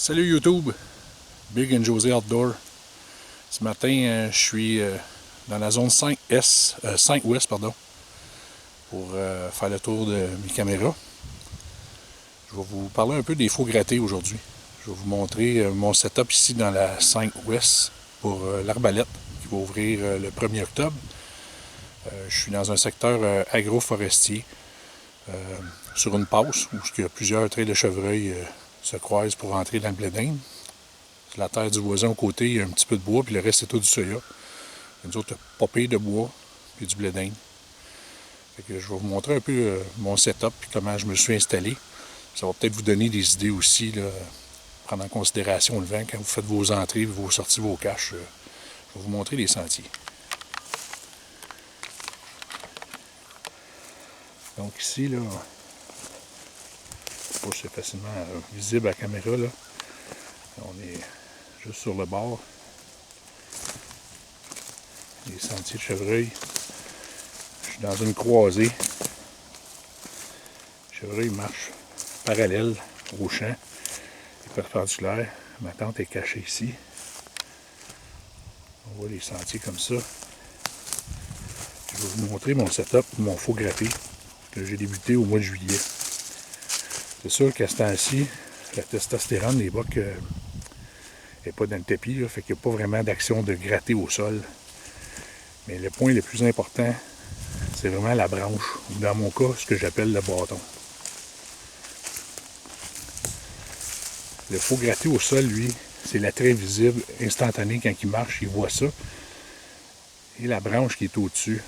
Salut YouTube, Big and José Outdoor. Ce matin, je suis dans la zone 5S, 5 Ouest, pardon, pour faire le tour de mes caméras. Je vais vous parler un peu des faux grattés aujourd'hui. Je vais vous montrer mon setup ici dans la 5 Ouest pour l'arbalète qui va ouvrir le 1er octobre. Je suis dans un secteur agroforestier sur une passe où il y a plusieurs traits de chevreuil se croisent pour entrer dans le blé d'Inde. C'est la terre du voisin au côté, il y a un petit peu de bois, puis le reste c'est tout du soya. Nous autres, pas pire de bois, puis du blé d'Inde. Fait que je vais vous montrer un peu mon setup, puis comment je me suis installé. Ça va peut-être vous donner des idées aussi, là, prendre en considération le vent quand vous faites vos entrées, vos sorties, vos caches. Je vais vous montrer les sentiers. Donc ici, là, je sais pas si c'est facilement visible à la caméra, là. On est juste sur le bord. Les sentiers de chevreuil. Je suis dans une croisée. Le chevreuil marche parallèle au champ et perpendiculaire. Ma tente est cachée ici. On voit les sentiers comme ça. Je vais vous montrer mon setup, mon faux gratté que j'ai débuté au mois de juillet. C'est sûr qu'à ce temps-ci, la testostérone des bocs n'est pas dans le tapis, là, fait qu'il n'y a pas vraiment d'action de gratter au sol. Mais le point le plus important, c'est vraiment la branche, ou dans mon cas, ce que j'appelle le bâton. Le faux gratté au sol, lui, c'est l'attrait visible, instantané quand il marche, il voit ça. Et la branche qui est au-dessus,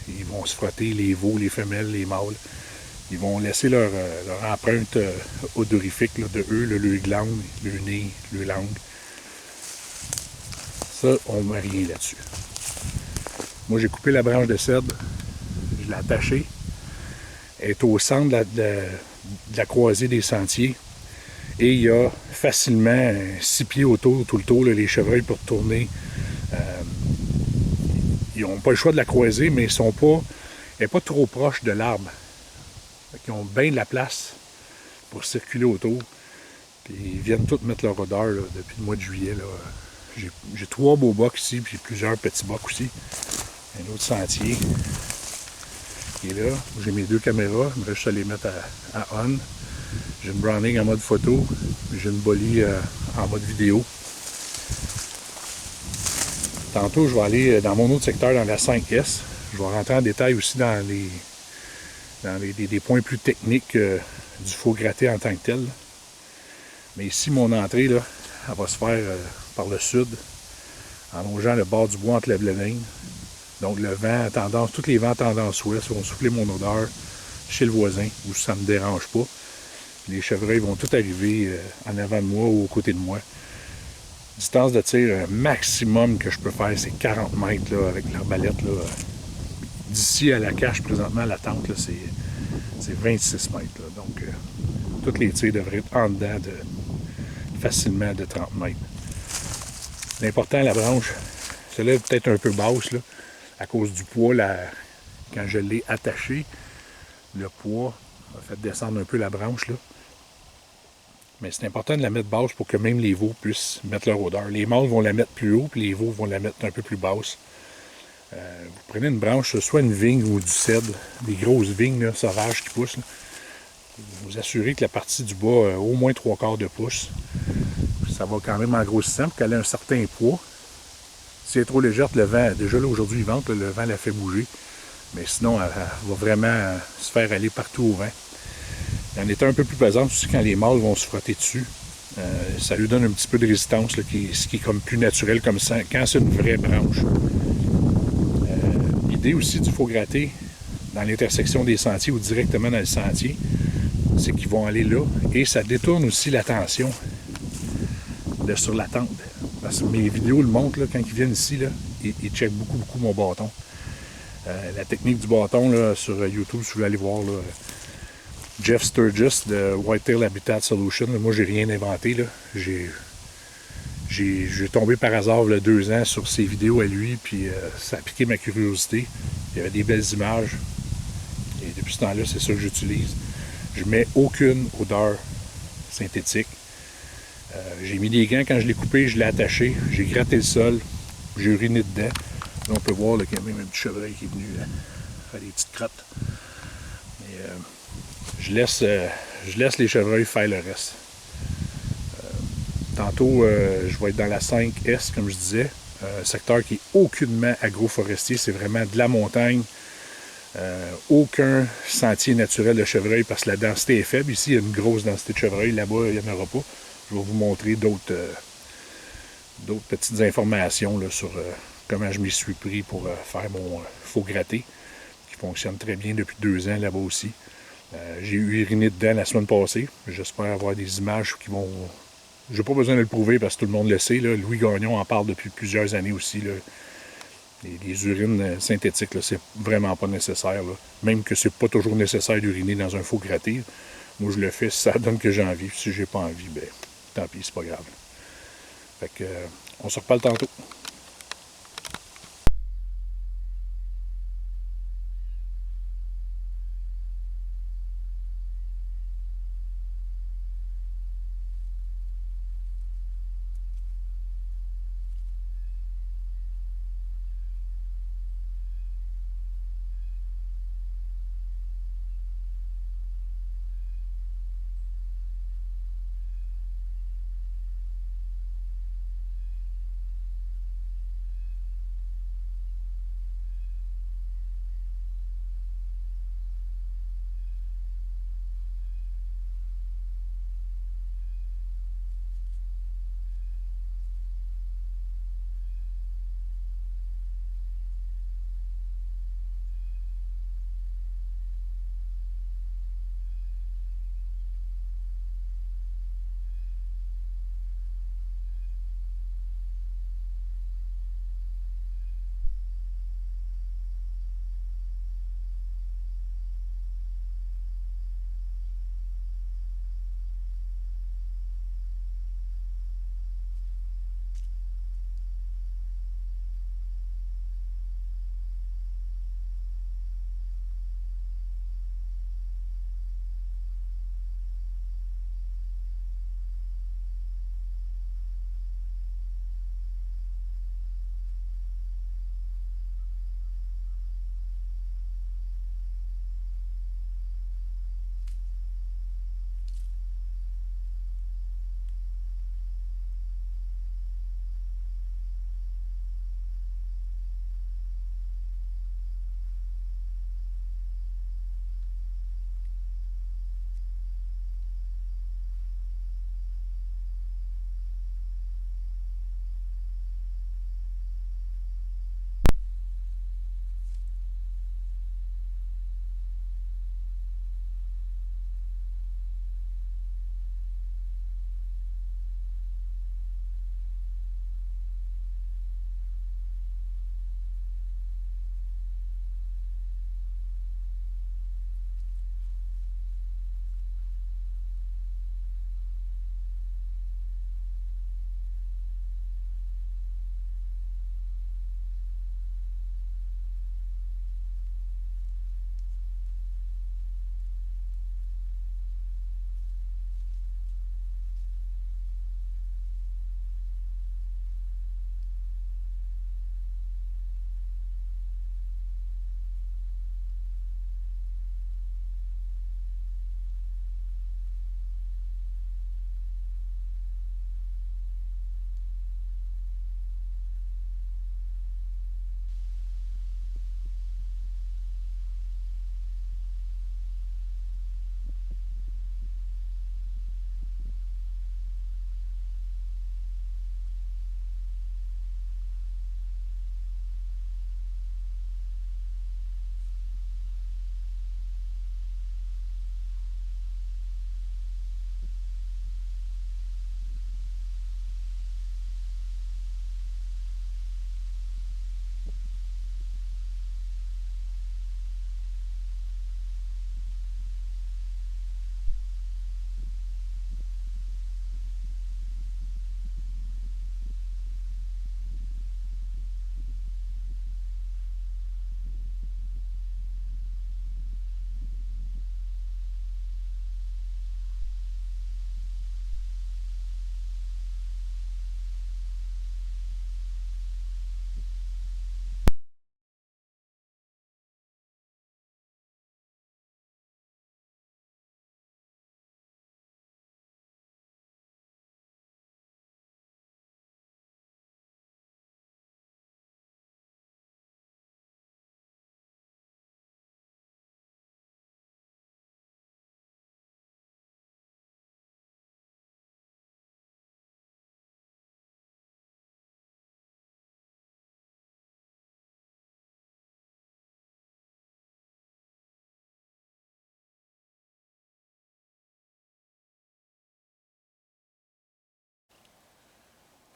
ils vont se frotter, les veaux, les femelles, les mâles. Ils vont laisser leur empreinte odorifique là, de eux, le glande, le nez, le langue. Ça, on ne met rien là-dessus. Moi, j'ai coupé la branche de cèdre, je l'ai attachée. Elle est au centre de la croisée des sentiers. Et il y a facilement 6 pieds autour, tout le tour, là, les chevreuils pour tourner. Ils n'ont pas le choix de la croiser, mais elle n'est pas trop proche de l'arbre. Ils ont bien de la place pour circuler autour. Puis ils viennent tous mettre leur odeur là, depuis le mois de juillet. J'ai 3 beaux bocs ici, puis plusieurs petits bocs aussi. Un autre sentier qui est là. J'ai mes 2 caméras, il me reste juste à les mettre à on. J'ai une Browning en mode photo, j'ai une Bolly en mode vidéo. Tantôt, je vais aller dans mon autre secteur, dans la 5S. Je vais rentrer en détail aussi dans des points plus techniques du faux gratté en tant que tel. Mais ici, mon entrée, là, elle va se faire par le sud, en longeant le bord du bois entre la blé d'Inde. Donc le vent à tendance, tous les vents à tendance ouest vont souffler mon odeur chez le voisin, où ça ne me dérange pas. Puis les chevreuils vont tous arriver en avant de moi ou aux côtés de moi. Distance de tir maximum que je peux faire, c'est 40 mètres là, avec l'arbalète. D'ici à la cache, présentement, à la tente, là, c'est 26 mètres. Là. Donc, tous les tirs devraient être en dedans facilement de 30 mètres. L'important, la branche, celle-là est peut-être un peu basse, là, à cause du poids. Quand je l'ai attachée, le poids a fait descendre un peu la branche. Là. Mais c'est important de la mettre basse pour que même les veaux puissent mettre leur odeur. Les mâles vont la mettre plus haut, puis les veaux vont la mettre un peu plus basse. Vous prenez une branche, soit une vigne ou du cèdre, des grosses vignes là, sauvages qui poussent. Là. Vous assurez que la partie du bas a au moins 3/4 de pouce. Ça va quand même en grossissant pour qu'elle ait un certain poids. Si elle est trop légère, le vent, déjà là aujourd'hui il vente, le vent la fait bouger. Mais sinon, elle va vraiment se faire aller partout au vent. Elle est un peu plus pesante aussi quand les mâles vont se frotter dessus. Ça lui donne un petit peu de résistance, là, ce qui est comme plus naturel comme ça, quand c'est une vraie branche. L'idée aussi du faux gratté dans l'intersection des sentiers ou directement dans le sentier, c'est qu'ils vont aller là et ça détourne aussi l'attention sur la tente. Parce que mes vidéos le montrent, là, quand ils viennent ici, là, ils checkent beaucoup mon bâton. La technique du bâton là, sur YouTube, si vous voulez aller voir, là, Jeff Sturgis de Whitetail Habitat Solutions, là, moi j'ai rien inventé. Là. J'ai tombé par hasard il y a 2 ans sur ses vidéos à lui, puis ça a piqué ma curiosité. Il y avait des belles images. Et depuis ce temps-là, c'est ça que j'utilise. Je mets aucune odeur synthétique. J'ai mis des gants quand je l'ai coupé, je l'ai attaché, j'ai gratté le sol, j'ai uriné dedans. Là, on peut voir qu'il y a même un petit chevreuil qui est venu faire des petites crottes. Mais je laisse les chevreuils faire le reste. Tantôt, je vais être dans la 5S, comme je disais, un secteur qui est aucunement agroforestier, c'est vraiment de la montagne. Aucun sentier naturel de chevreuil parce que la densité est faible. Ici, il y a une grosse densité de chevreuil. Là-bas, il n'y en aura pas. Je vais vous montrer d'autres petites informations là, sur comment je m'y suis pris pour faire mon faux gratté, qui fonctionne très bien depuis 2 ans là-bas aussi. J'ai uriné dedans la semaine passée. J'espère avoir des images qui vont... J'ai pas besoin de le prouver parce que tout le monde le sait. Là. Louis Gagnon en parle depuis plusieurs années aussi. Là. Les urines synthétiques, là, c'est vraiment pas nécessaire. Là. Même que c'est pas toujours nécessaire d'uriner dans un faux gratté. Moi, je le fais si ça donne que j'ai envie. Si j'ai pas envie, ben, tant pis, c'est pas grave. Fait que, on se reparle tantôt.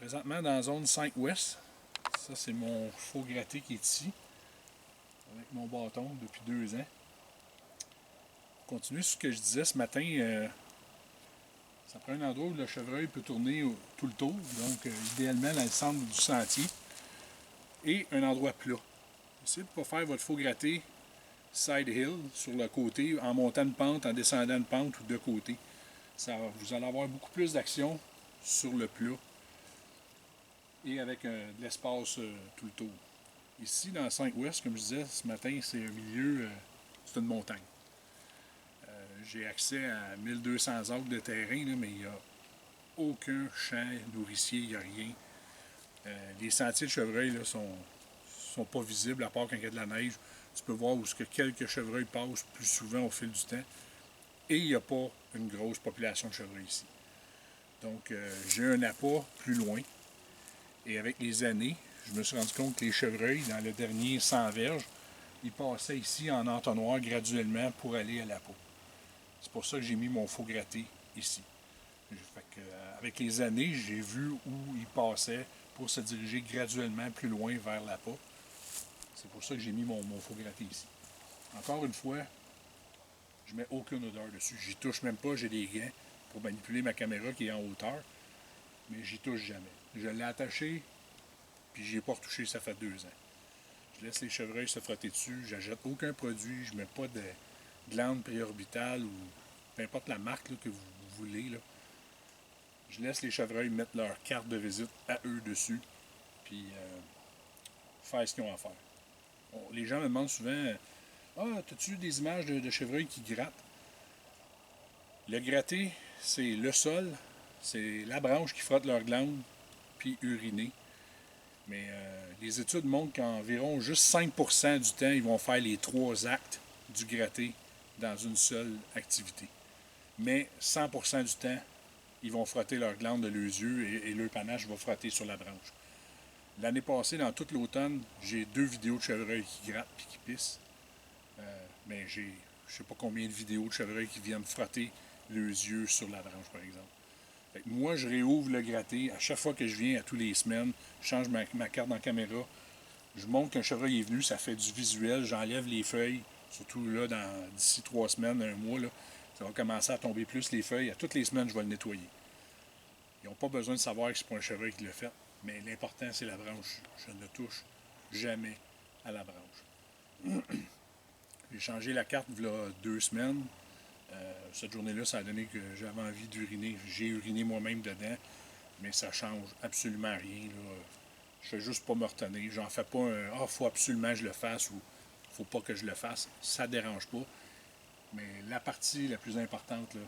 Présentement dans la zone 5 ouest. Ça, c'est mon faux gratté qui est ici, avec mon bâton depuis 2 ans. Pour continuer sur ce que je disais ce matin, ça prend un endroit où le chevreuil peut tourner tout le tour, donc idéalement dans le centre du sentier, et un endroit plat. Essayez de ne pas faire votre faux gratté side hill, sur le côté, en montant une pente, en descendant une pente ou de côté. Vous allez avoir beaucoup plus d'action sur le plat et avec de l'espace tout le tour. Ici, dans le 5 ouest, comme je disais, ce matin, c'est un milieu, c'est une montagne. J'ai accès à 1200 acres de terrain, là, mais il n'y a aucun champ nourricier, il n'y a rien. Les sentiers de chevreuil ne sont pas visibles, à part quand il y a de la neige. Tu peux voir où que quelques chevreuils passent plus souvent au fil du temps. Et il n'y a pas une grosse population de chevreuils ici. Donc, j'ai un appât plus loin. Et avec les années, je me suis rendu compte que les chevreuils, dans le dernier 100 verges, ils passaient ici en entonnoir graduellement pour aller à l'appât. C'est pour ça que j'ai mis mon faux gratté ici. Fait que, avec les années, j'ai vu où ils passaient pour se diriger graduellement plus loin vers l'appât. C'est pour ça que j'ai mis mon faux gratté ici. Encore une fois, je mets aucune odeur dessus. J'y touche même pas, j'ai des gants pour manipuler ma caméra qui est en hauteur, mais j'y touche jamais. Je l'ai attaché, puis j'y ai pas retouché, ça fait 2 ans. Je laisse les chevreuils se frotter dessus, j'achète aucun produit, je mets pas de glande préorbitale ou peu importe la marque là, que vous voulez. Là. Je laisse les chevreuils mettre leur carte de visite à eux dessus, puis faire ce qu'ils ont à faire. Bon, les gens me demandent souvent « Ah, as-tu des images de chevreuils qui grattent? » Le gratter, c'est le sol, c'est la branche qui frotte leur glande, puis uriner. Mais les études montrent qu'environ juste 5% du temps, ils vont faire les 3 actes du gratté dans une seule activité. Mais 100% du temps, ils vont frotter leur glande de leurs yeux et leur panache va frotter sur la branche. L'année passée, dans tout l'automne, j'ai 2 vidéos de chevreuils qui grattent et qui pissent. Mais j'ai je ne sais pas combien de vidéos de chevreuils qui viennent frotter leurs yeux sur la branche, par exemple. Fait que moi, je réouvre le gratté. À chaque fois que je viens, à tous les semaines, je change ma carte en caméra. Je montre qu'un chevreuil est venu, ça fait du visuel. J'enlève les feuilles, surtout là, d'ici 3 semaines, 1 mois, là, ça va commencer à tomber plus les feuilles. À toutes les semaines, je vais le nettoyer. Ils n'ont pas besoin de savoir que c'est pas un chevreuil qui l'a fait, mais l'important, c'est la branche. Je ne touche jamais à la branche. J'ai changé la carte il y a 2 semaines. Cette journée-là, ça a donné que j'avais envie d'uriner. J'ai uriné moi-même dedans, mais ça change absolument rien. Là. Je fais juste pas me retenir. J'en fais pas un « Ah, faut absolument que je le fasse » ou « Faut pas que je le fasse ». Ça dérange pas. Mais la partie la plus importante, là,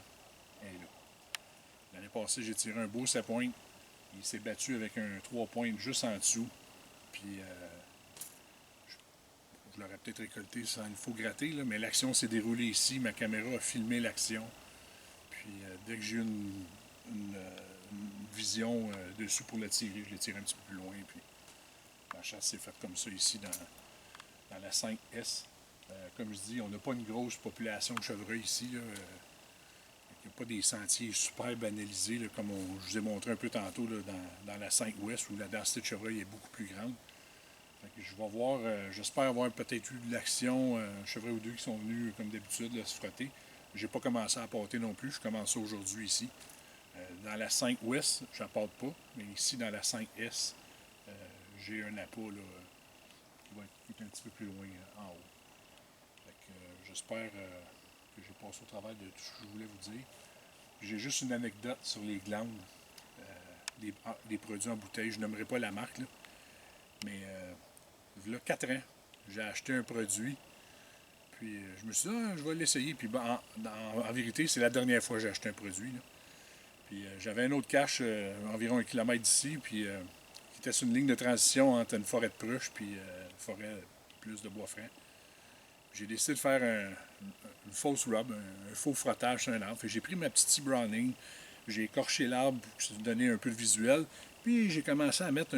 elle est là. L'année passée, j'ai tiré un beau 7 points. Il s'est battu avec un 3 points juste en dessous. Puis je l'aurais peut-être récolté sans il faut gratter, là, mais l'action s'est déroulée ici. Ma caméra a filmé l'action. Puis dès que j'ai eu une vision dessus pour le tirer, je l'ai tiré un petit peu plus loin. Puis la chasse s'est faite comme ça ici dans la 5S. Comme je dis, on n'a pas une grosse population de chevreuils ici. Là. Il n'y a pas des sentiers super banalisés, là, comme je vous ai montré un peu tantôt là, dans la 5 Ouest, où la densité de chevreuil est beaucoup plus grande. Fait que je vais voir, j'espère avoir peut-être eu de l'action, un chevreuil ou deux qui sont venus, comme d'habitude, là, se frotter. J'ai pas commencé à apporter non plus, je commence aujourd'hui ici. Dans la 5 Ouest, je n'apporte pas, mais ici, dans la 5S, j'ai un appât là, qui va être un petit peu plus loin en haut. Fait que, j'espère que j'ai passé au travers de tout ce que je voulais vous dire. J'ai juste une anecdote sur les glandes, des produits en bouteille. Je n'aimerais pas la marque, là, mais il y a 4 ans, j'ai acheté un produit, puis je me suis dit, je vais l'essayer. Puis en vérité, c'est la dernière fois que j'ai acheté un produit. Là. Puis j'avais un autre cache environ 1 kilomètre d'ici, puis qui était sur une ligne de transition entre une forêt de pruche puis une forêt plus de bois franc. J'ai décidé de faire une fausse rub, un faux frottage sur un arbre. J'ai pris ma petite Browning, j'ai écorché l'arbre pour se donner un peu de visuel, puis j'ai commencé à mettre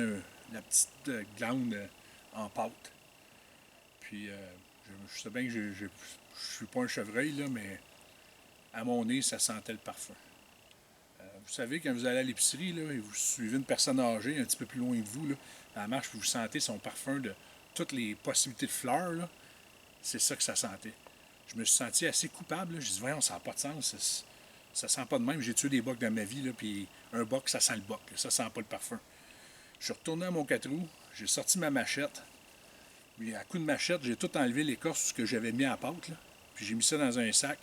la petite glande en pâte. Puis je sais bien que je suis pas un chevreuil, là, mais à mon nez, ça sentait le parfum. vous savez, quand vous allez à l'épicerie, là, et vous suivez une personne âgée un petit peu plus loin de vous, là, à la marche, puis vous sentez son parfum de toutes les possibilités de fleurs, là, c'est ça que ça sentait. Je me suis senti assez coupable. J'ai dit, voyons, ça n'a pas de sens. Ça sent pas de même. J'ai tué des bocs dans ma vie, là, puis un boc, ça sent le boc. Là, ça sent pas le parfum. Je suis retourné à mon 4 roues, j'ai sorti ma machette. Puis à coup de machette, j'ai tout enlevé l'écorce que j'avais mis à la pâte. Là, puis j'ai mis ça dans un sac.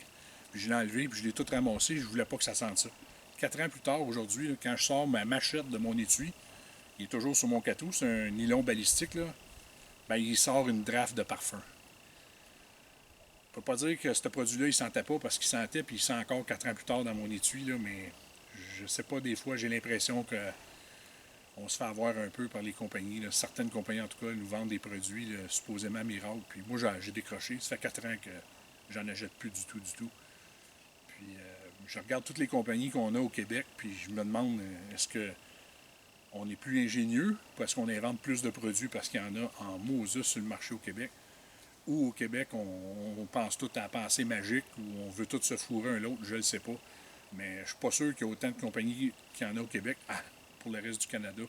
Puis je l'ai enlevé, puis je l'ai tout ramassé. Je voulais pas que ça sente ça. 4 ans plus tard, aujourd'hui, là, quand je sors ma machette de mon étui, il est toujours sur mon 4 roues, c'est un nylon balistique, là, ben, il sort une draft de parfum. Je ne peux pas dire que ce produit-là, il sentait pas parce qu'il sentait, puis il sent encore 4 ans plus tard dans mon étui, là, mais je sais pas, des fois, j'ai l'impression que on se fait avoir un peu par les compagnies. Là. Certaines compagnies, en tout cas, nous vendent des produits là, supposément miracles. Puis moi, j'ai décroché. Ça fait 4 ans que j'en achète plus du tout, du tout. Puis je regarde toutes les compagnies qu'on a au Québec, puis je me demande, est-ce que on est plus ingénieux parce qu'on invente plus de produits parce qu'il y en a en Moses sur le marché au Québec? Ou au Québec, on pense tout à la pensée magique, ou on veut tout se fourrer un l'autre, je ne le sais pas. Mais je suis pas sûr qu'il y a autant de compagnies qu'il y en a au Québec. Ah, pour le reste du Canada,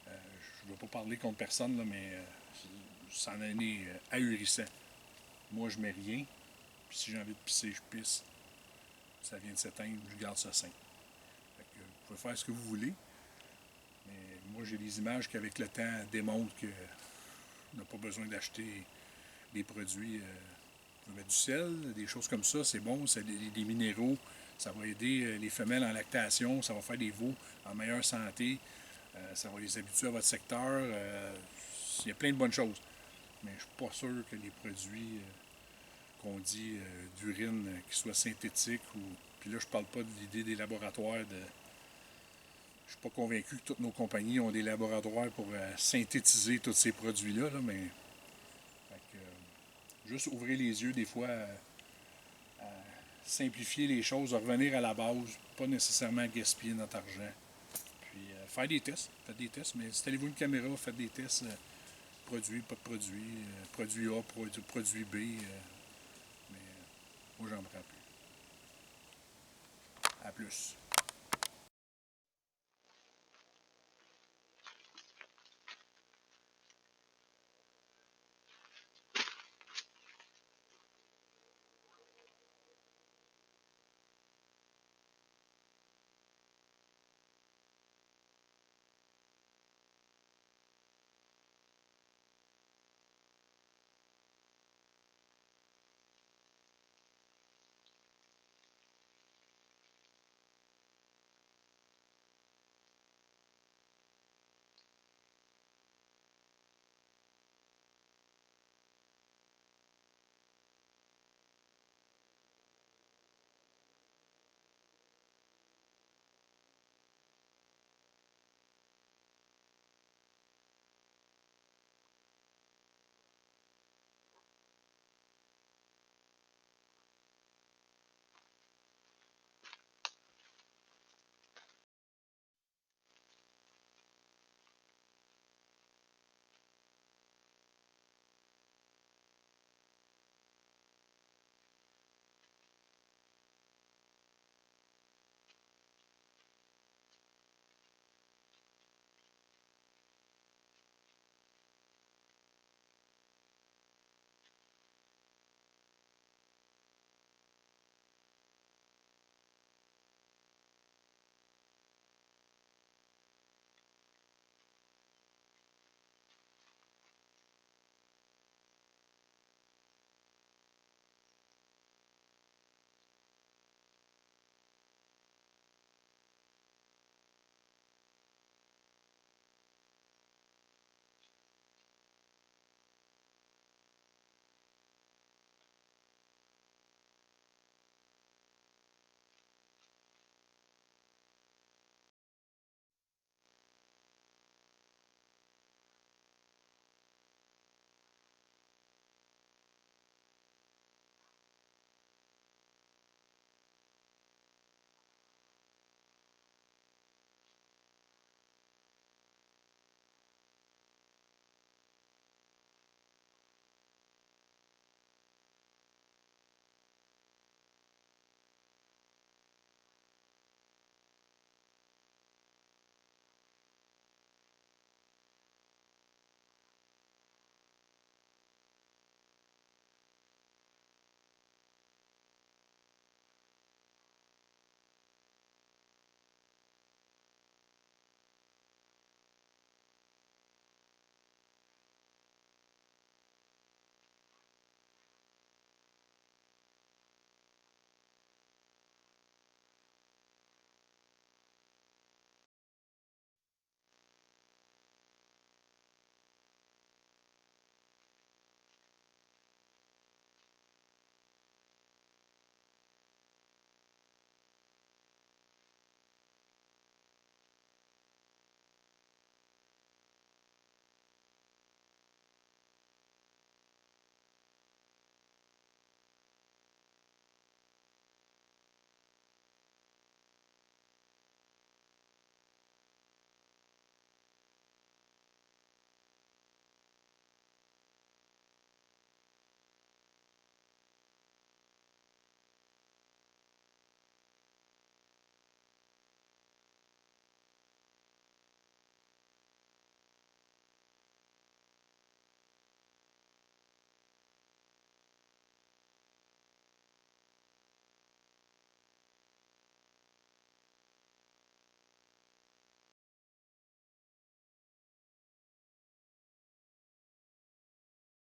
je ne veux pas parler contre personne, là, mais ça en est ahurissant. Moi, je mets rien. Puis si j'ai envie de pisser, je pisse. Ça vient de s'éteindre, je garde ça sain. Fait que, vous pouvez faire ce que vous voulez. Mais moi, j'ai des images qui, avec le temps, démontrent qu'on n'a pas besoin d'acheter des produits. On va mettre du sel, des choses comme ça, c'est bon, c'est des minéraux, ça va aider les femelles en lactation, ça va faire des veaux en meilleure santé, ça va les habituer à votre secteur, il y a plein de bonnes choses. Mais je ne suis pas sûr que les produits qu'on dit d'urine qui soient synthétiques ou. Puis là, je parle pas de l'idée des laboratoires de. Je suis pas convaincu que toutes nos compagnies ont des laboratoires pour synthétiser tous ces produits-là, là, mais. Fait que, juste ouvrir les yeux des fois à simplifier les choses, à revenir à la base, pas nécessairement gaspiller notre argent. Puis faire des tests, faites des tests, mais installez-vous une caméra, faites des tests, produit, pas de produit, produit A, produit B, mais moi j'en prends plus. À plus.